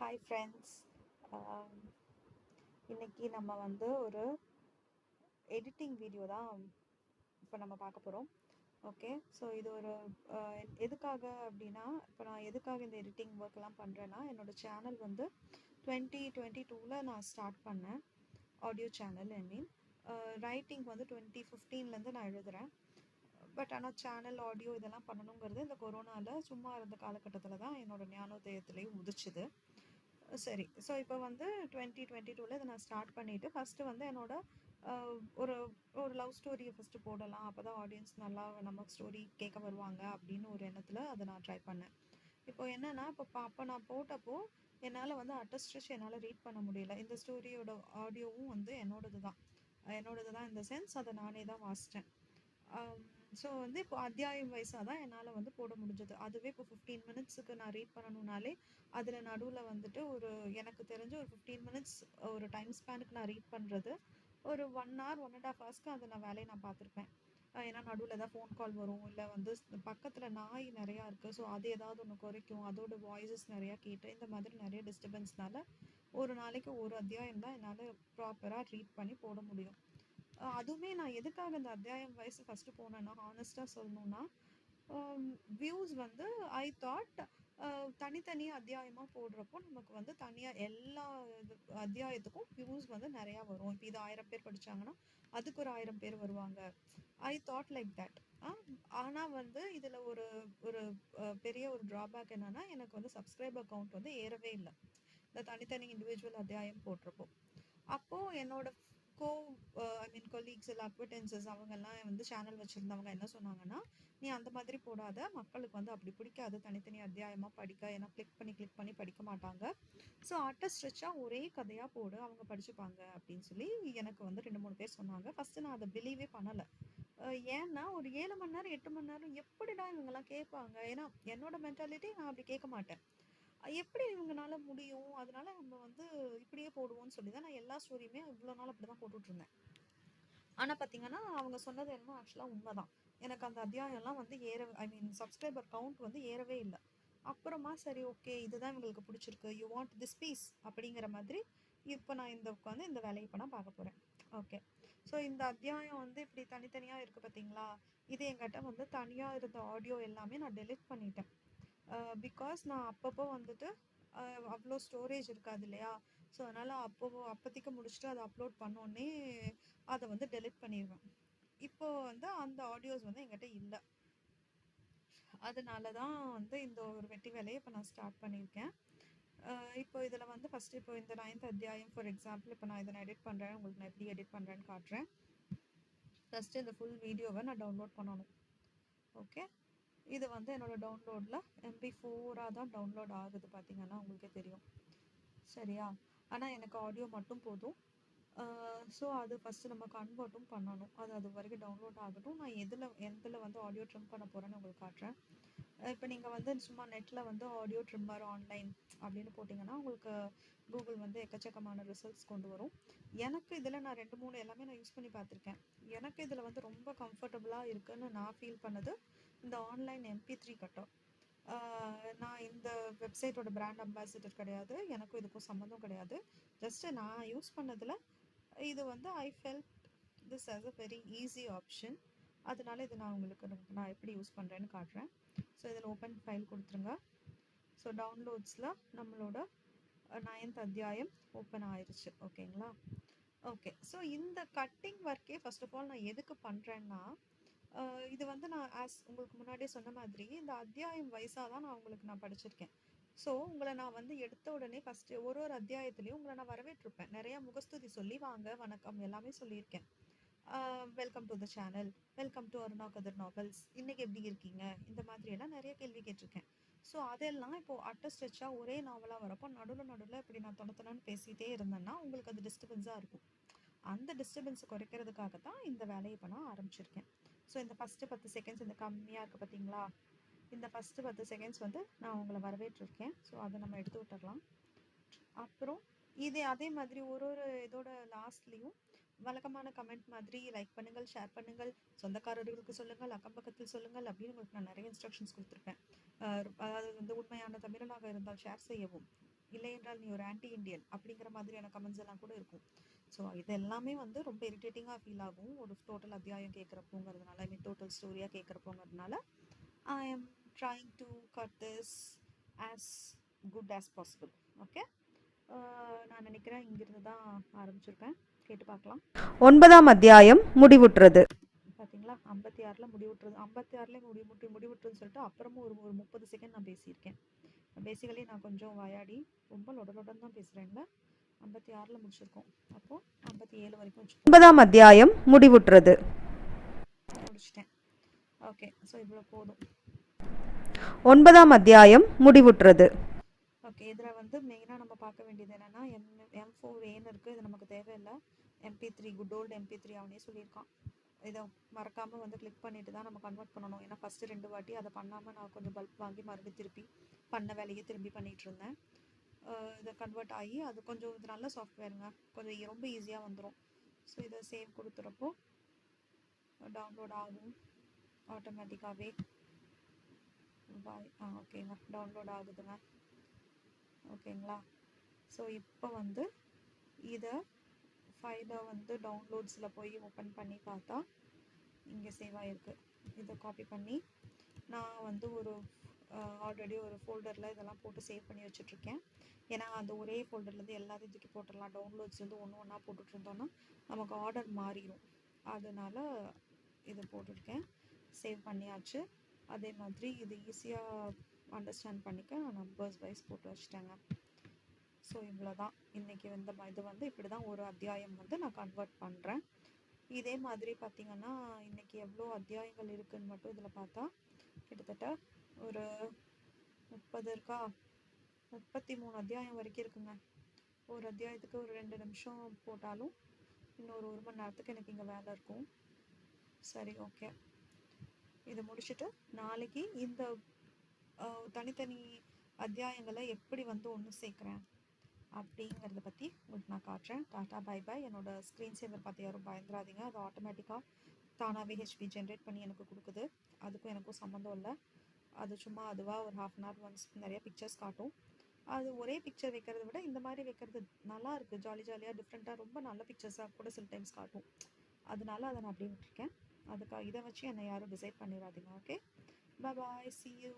Hi friends. இன்னைக்கு நம்ம வந்து ஒரு எடிட்டிங் வீடியோ தான் இப்போ நம்ம பார்க்க போகிறோம். ஓகே, ஸோ இது ஒரு எதுக்காக அப்படின்னா, இப்போ நான் எதுக்காக இந்த எடிட்டிங் ஒர்க்லாம் பண்ணுறேன்னா, என்னோடய சேனல் வந்து 2022 நான் ஸ்டார்ட் பண்ணேன். ஆடியோ சேனல் மீன் ரைட்டிங் வந்து 2015 நான் எழுதுகிறேன். பட் ஆனால் சேனல் ஆடியோ இதெல்லாம் பண்ணணுங்கிறது இந்த கொரோனாவில் சும்மா இருந்த காலகட்டத்தில் தான் என்னோடய ஞானோதயத்துலேயும் உதிச்சுது. சரி, ஸோ இப்போ வந்து 2022 இதை நான் ஸ்டார்ட் பண்ணிவிட்டு ஃபஸ்ட்டு வந்து ஒரு ஒரு லவ் ஸ்டோரியை ஃபஸ்ட்டு போடலாம், அப்போ தான் ஆடியன்ஸ் நல்லா நம்ம ஸ்டோரி கேட்க வருவாங்க அப்படின்னு ஒரு எண்ணத்தில் அதை நான் ட்ரை பண்ணேன். இப்போ என்னென்னா, அப்போ நான் போட்டப்போ என்னால் வந்து அட்டஸ்டிச் என்னால் ரீட் பண்ண முடியல. இந்த ஸ்டோரியோட ஆடியோவும் வந்து என்னோடது தான் இந்த சென்ஸ் அதை நானே தான் வாசித்தேன். ஸோ வந்து இப்போ அத்தியாயம் வைஸாக தான் என்னால் வந்து போட முடிஞ்சது. அதுவே இப்போ 15 மினிட்ஸுக்கு நான் ரீட் பண்ணணுன்னாலே அதில் நடுவில் வந்துட்டு எனக்கு தெரிஞ்ச ஒரு 15 மினிட்ஸ் ஒரு டைம் ஸ்பேனுக்கு நான் ரீட் பண்ணுறது ஒரு 1 ஹவர் 1.5 ஹவர்ஸ்க்கு அந்த வேலையை நான் பார்த்துருப்பேன். ஏன்னா நடுவில் ஏதாவது ஃபோன் கால் வரும், இல்லை வந்து பக்கத்தில் நாய் நிறையா இருக்குது, ஸோ அது ஏதாவது ஒன்று குறைக்கும், அதோட வாய்ஸஸ் நிறையா கேட்டு இந்த மாதிரி நிறைய டிஸ்டர்பன்ஸ்னால ஒரு நாளைக்கு ஒரு அத்தியாயம் தான் என்னால் ப்ராப்பராக ரீட் பண்ணி போட முடியும். அதுவுமே நான் எதுக்காக இந்த அத்தியாயம் வயசு ஃபஸ்ட்டு போனேன்னா, ஹானஸ்ட்டாக சொல்லணுன்னா, வியூஸ் வந்து ஐ தாட் தனித்தனி அத்தியாயமாக போடுறப்போ நமக்கு வந்து தனியாக எல்லா அத்தியாயத்துக்கும் வியூஸ் வந்து நிறையா வரும். இப்போ இது 1000 பேர் படித்தாங்கன்னா அதுக்கு ஒரு 1000 பேர் வருவாங்க. I thought like that. ஆனால் வந்து இதில் ஒரு ஒரு பெரிய ஒரு ட்ராபேக் என்னென்னா, எனக்கு வந்து சப்ஸ்கிரைபர் கவுண்ட் வந்து ஏறவே இல்லை இந்த தனித்தனி இண்டிவிஜுவல் அத்தியாயம் போடுறப்போ. அப்போது என்னோட கொலீக்ஸ் இல்லை அக்விட்டன்சஸ் அவங்கெல்லாம் வந்து சேனல் வச்சுருந்தவங்க என்ன சொன்னாங்கன்னா, நீ அந்த மாதிரி போடாத, மக்களுக்கு வந்து அப்படி பிடிக்காது தனித்தனி அத்தியாயமாக படிக்க, ஏன்னா கிளிக் பண்ணி படிக்க மாட்டாங்க. ஸோ அட்டஸ்ட்ரிச்சாக ஒரே கதையாக போடு, அவங்க படிச்சுப்பாங்க அப்படின்னு சொல்லி எனக்கு வந்து 2-3 பேர் சொன்னாங்க. ஃபஸ்ட்டு நான் அதை பிலீவே பண்ணலை. ஏன்னா ஒரு 7 மணி நேரம் 8 மணி நேரம் எப்படிடா இவங்கெல்லாம் கேட்பாங்க? ஏன்னா என்னோட மென்டாலிட்டி நான் அப்படி கேட்க மாட்டேன். எப்படி இவங்கனால முடியும்? அதனால நம்ம வந்து இப்படியே போடுவோம்னு சொல்லி தான் நான் எல்லா ஸ்டோரியுமே இவ்வளோ நாள் அப்படி தான் போட்டுட்ருந்தேன். ஆனால் பார்த்தீங்கன்னா, அவங்க சொன்னது என்னமோ ஆக்சுவலாக உண்மைதான். எனக்கு அந்த அத்தியாயம்லாம் வந்து சப்ஸ்கிரைபர் கவுண்ட் வந்து ஏறவே இல்லை. அப்புறமா சரி, ஓகே, இதுதான் இவங்களுக்கு பிடிச்சிருக்கு, யூ வாண்ட் திஸ் பீஸ் அப்படிங்கிற மாதிரி இப்போ நான் உட்காந்து இந்த வேலையை இப்போ நான் பார்க்க போகிறேன். ஓகே, ஸோ இந்த அத்தியாயம் வந்து இப்படி தனித்தனியாக இருக்குது பார்த்தீங்களா? இது என்கிட்ட வந்து தனியாக இருந்த ஆடியோ எல்லாமே நான் டெலிட் பண்ணிட்டேன். பிகாஸ் நான் அப்பப்போ வந்துட்டு அவ்வளோ ஸ்டோரேஜ் இருக்காது இல்லையா? ஸோ அதனால் அப்போதைக்கு முடிச்சுட்டு அதை அப்லோட் பண்ணோடனே அதை வந்து டெலிட் பண்ணிடுவேன். இப்போது வந்து அந்த ஆடியோஸ் வந்து என்கிட்ட இல்லை. அதனால தான் வந்து இந்த ஒரு வெட்டி வேலையை இப்போ நான் ஸ்டார்ட் பண்ணியிருக்கேன். இப்போ இதில் வந்து ஃபஸ்ட்டு இப்போ இந்த 9th அத்தியாயம் ஃபார் எக்ஸாம்பிள் இப்போ நான் இதை எடிட் பண்ணுறேன், உங்களுக்கு நான் எப்படி எடிட் பண்ணுறேன்னு காட்டுறேன். ஃபஸ்ட்டு இந்த ஃபுல் வீடியோவை நான் டவுன்லோட் பண்ணணும். ஓகே, இது வந்து என்னோடய டவுன்லோடில் MP4 தான் டவுன்லோட் ஆகுது, பார்த்தீங்கன்னா உங்களுக்கே தெரியும். சரியா? ஆனால் எனக்கு ஆடியோ மட்டும் போதும். ஸோ அது ஃபஸ்ட்டு நம்ம கன்வெர்ட்டும் பண்ணணும். அது வரைக்கும் டவுன்லோட் ஆகட்டும். நான் எதில் வந்து ஆடியோ ட்ரிம் பண்ண போகிறேன்னு உங்களுக்கு காட்டுறேன். இப்போ நீங்கள் வந்து சும்மா நெட்டில் வந்து ஆடியோ ட்ரிம்மர் ஆன்லைன் அப்படின்னு போட்டிங்கன்னா உங்களுக்கு கூகுள் வந்து எக்கச்சக்கமான ரிசல்ட்ஸ் கொண்டு வரும். எனக்கு இதில் நான் 2-3 எல்லாமே நான் யூஸ் பண்ணி பார்த்துருக்கேன். எனக்கு இதில் வந்து ரொம்ப கம்ஃபர்டபுளாக இருக்குதுன்னு நான் ஃபீல் பண்ணது இந்த ஆன்லைன் MP3 கட்டர். நான் இந்த வெப்சைட்டோட பிராண்ட் அம்பாசிடர் கிடையாது, எனக்கும் இதுக்கும் சம்மந்தம் கிடையாது. ஜஸ்ட்டு நான் யூஸ் பண்ணதில் இது வந்து I felt this as a very easy option. அதனால இது நான் எப்படி யூஸ் பண்ணுறேன்னு காட்டுறேன். ஸோ இதில் ஓப்பன் ஃபைல் கொடுத்துருங்க. ஸோ டவுன்லோட்ஸில் நம்மளோட 9th அத்தியாயம் ஓப்பன் ஆயிடுச்சு. ஓகேங்களா? ஓகே, ஸோ இந்த கட்டிங் ஒர்க்கே ஃபர்ஸ்ட் ஆஃப் ஆல் நான் எதுக்கு பண்ணுறேன்னா, இது வந்து நான் உங்களுக்கு முன்னாடியே சொன்ன மாதிரி இந்த அத்தியாயம் வயசாக தான் நான் படிச்சிருக்கேன். ஸோ உங்களை நான் வந்து எடுத்த உடனே ஃபஸ்ட்டு ஒரு அத்தியாயத்துலேயும் உங்களை நான் வரவேற்றிருப்பேன். நிறையா முகஸ்துதி சொல்லி வாங்க, வணக்கம் எல்லாமே சொல்லியிருக்கேன். Welcome to the channel, welcome to Aruna Kathir novels, இன்றைக்கி எப்படி இருக்கீங்க, இந்த மாதிரியெல்லாம் நிறைய கேள்வி கேட்டிருக்கேன். ஸோ அதெல்லாம் இப்போது அட்டஸ்டிச்சாக ஒரே நாவலாக வரப்போ நடுவில் இப்படி நான் தொணத்தொணன்னு பேசிகிட்டே இருந்தேன்னா உங்களுக்கு அது டிஸ்டர்பன்ஸாக இருக்கும். அந்த டிஸ்டர்பன்ஸை குறைக்கிறதுக்காக தான் இந்த வேலையை இப்போ நான் ஆரம்பிச்சிருக்கேன். ஸோ இந்த ஃபஸ்ட்டு 10 செகண்ட்ஸ் இந்த கம்மியாக இருக்குது பார்த்தீங்களா? இந்த ஃபஸ்ட்டு 10 செகண்ட்ஸ் வந்து நான் உங்களை வரவேற்றிருக்கேன். ஸோ அதை நம்ம எடுத்து விட்டுடலாம். அப்புறம் அதே மாதிரி ஒரு இதோட லாஸ்ட்லேயும் வழக்கமான கமெண்ட் மாதிரி லைக் பண்ணுங்கள், ஷேர் பண்ணுங்கள், சொந்தக்காரர்களுக்கு சொல்லுங்கள், அக்கம் பக்கத்தில் சொல்லுங்கள் அப்படின்னு உங்களுக்கு நான் நிறைய இன்ஸ்ட்ரக்ஷன்ஸ் கொடுத்துருப்பேன். அதாவது வந்து உண்மையான தமிழனாக இருந்தால் ஷேர் செய்யவும், இல்லை என்றால் நீ ஒரு ஆன்டி இண்டியன் அப்படிங்கிற மாதிரியான கமெண்ட்ஸ் எல்லாம் கூட இருக்கும். ஸோ இது எல்லாமே வந்து ரொம்ப இரிட்டேட்டிங்காக ஃபீல் ஆகும் ஒரு டோட்டல் அத்தியாயம் கேட்குறப்போங்கிறதுனால, ஐ மீன் டோட்டல் ஸ்டோரியாக கேட்குறப்போங்கிறதுனால I am trying to cut this as good as possible. Okay, நான் நினைக்கிறேன் இங்கிருந்து தான் ஆரம்பிச்சிருப்பேன். கேட்டு பார்க்கலாம். 9ஆம் அத்தியாயம் முடிவுற்றது. பார்த்தீங்களா, 56ல் முடிவுற்றது. 56ல் முடிவுற்றுன்னு சொல்லிட்டு அப்புறமும் ஒரு 30 செகண்ட் நான் பேசியிருக்கேன். பேசிக்கலி நான் கொஞ்சம் வாயாடி ரொம்ப லொடலொடன்னு தான் பேசுகிறேன்ல. 56ல் முடிச்சிருக்கோம். அப்போது 57 வரைக்கும் வச்சுக்கோங்க. 9ஆம் அத்தியாயம் முடிவுற்றது. முடிச்சிட்டேன். ஓகே, ஸோ இவ்வளோ போதும். 9ஆம் அத்தியாயம் முடிவுற்றது. ஓகே, இதில் வந்து மெயினாக நம்ம பார்க்க வேண்டியது என்னென்னா M4A இருக்குது. இது நமக்கு தேவையில்லை. MP3 குட் ஓல்டு MP3 அவனே சொல்லியிருக்கான். இதை மறக்காமல் வந்து கிளிக் பண்ணிட்டு தான் நம்ம கன்வெர்ட் பண்ணணும். ஏன்னா ஃபஸ்ட்டு 2 வாட்டி அதை பண்ணாமல் நான் கொஞ்சம் பல்ப் வாங்கி மறுபடியும் திருப்பி பண்ண வேலையை திரும்பி பண்ணிகிட்டு இருந்தேன். இதை கன்வெர்ட் ஆகி அது கொஞ்சம் இது நல்ல சாஃப்ட்வேருங்க, கொஞ்சம் ரொம்ப ஈஸியாக வந்துடும். ஸோ இதை சேவ் கொடுத்துறப்போ டவுன்லோட் ஆகும் ஆட்டோமேட்டிக்காகவே. ஓகேங்க, டவுன்லோட் ஆகுதுங்க. ஓகேங்களா, ஸோ இப்போ வந்து இதை ஃபைலை வந்து டவுன்லோட்ஸில் போய் ஓப்பன் பண்ணி பார்த்தா இங்கே சேவ் ஆகிருக்கு. இதை காப்பி பண்ணி நான் வந்து ஒரு ஆல்ரெடி ஒரு ஃபோல்டரில் இதெல்லாம் போட்டு சேவ் பண்ணி வச்சுட்ருக்கேன். ஏன்னா அந்த ஒரே ஃபோல்டர்லேருந்து எல்லாத்தையும் தூக்கி போட்டுடலாம். டவுன்லோட்ஸ்லேருந்து ஒன்று ஒன்றா போட்டுட்டு இருந்தோன்னா நமக்கு ஆர்டர் மாறிடும். அதனால் இதை போட்டிருக்கேன், சேவ் பண்ணியாச்சு. அதே மாதிரி இது ஈஸியாக அண்டர்ஸ்டாண்ட் பண்ணிக்க நான் நம்பர்ஸ் வைஸ் போட்டு வச்சுட்டேங்க. ஸோ இவ்வளோ தான் இன்றைக்கி இது வந்து இப்படி தான் ஒரு அத்தியாயம் வந்து நான் கன்வெர்ட் பண்ணுறேன். இதே மாதிரி பார்த்திங்கன்னா இன்றைக்கி எவ்வளோ அத்தியாயங்கள் இருக்குதுன்னு மட்டும் இதில் பார்த்தா கிட்டத்தட்ட ஒரு 30 இருக்கா, 33 அத்தியாயம் வரைக்கும் இருக்குங்க. ஒரு அத்தியாயத்துக்கு ஒரு 2 நிமிஷம் போட்டாலும் இன்னொரு 1 மணி நேரத்துக்கு எனக்கு இங்கே வேலை இருக்கும். சரி, ஓகே, இதை முடிச்சுட்டு நாளைக்கு இந்த தனித்தனி அத்தியாயங்களை எப்படி வந்து ஒன்று சேர்க்குறேன் அப்படிங்கிறத பற்றி உங்களுக்கு நான் காட்டுறேன். Tata bye bye. என்னோட ஸ்க்ரீன் சேவர் பார்த்து யாரும் பயந்துடாதீங்க. அது ஆட்டோமேட்டிக்காக தானாகவே ஹெச்பி ஜென்ரேட் பண்ணி எனக்கு கொடுக்குது. அதுக்கும் எனக்கும் சம்மந்தம் இல்லை. அது சும்மா அதுவாக ஒரு 1/2 hour ஒன்ஸ் நிறைய பிக்சர்ஸ் காட்டும். அது ஒரே பிக்சர் வைக்கிறத விட இந்த மாதிரி வைக்கிறது நல்லா இருக்குது. ஜாலியாக டிஃப்ரெண்ட்டாக ரொம்ப நல்ல பிக்சர்ஸாக கூட சில டைம்ஸ் காட்டும். அதனால அதை நான் அப்படியே விட்டுருக்கேன். அதுக்காக இதை வச்சு என்னை யாரும் டிசைட் பண்ணிடாதீங்க. Okay, bye bye, see you.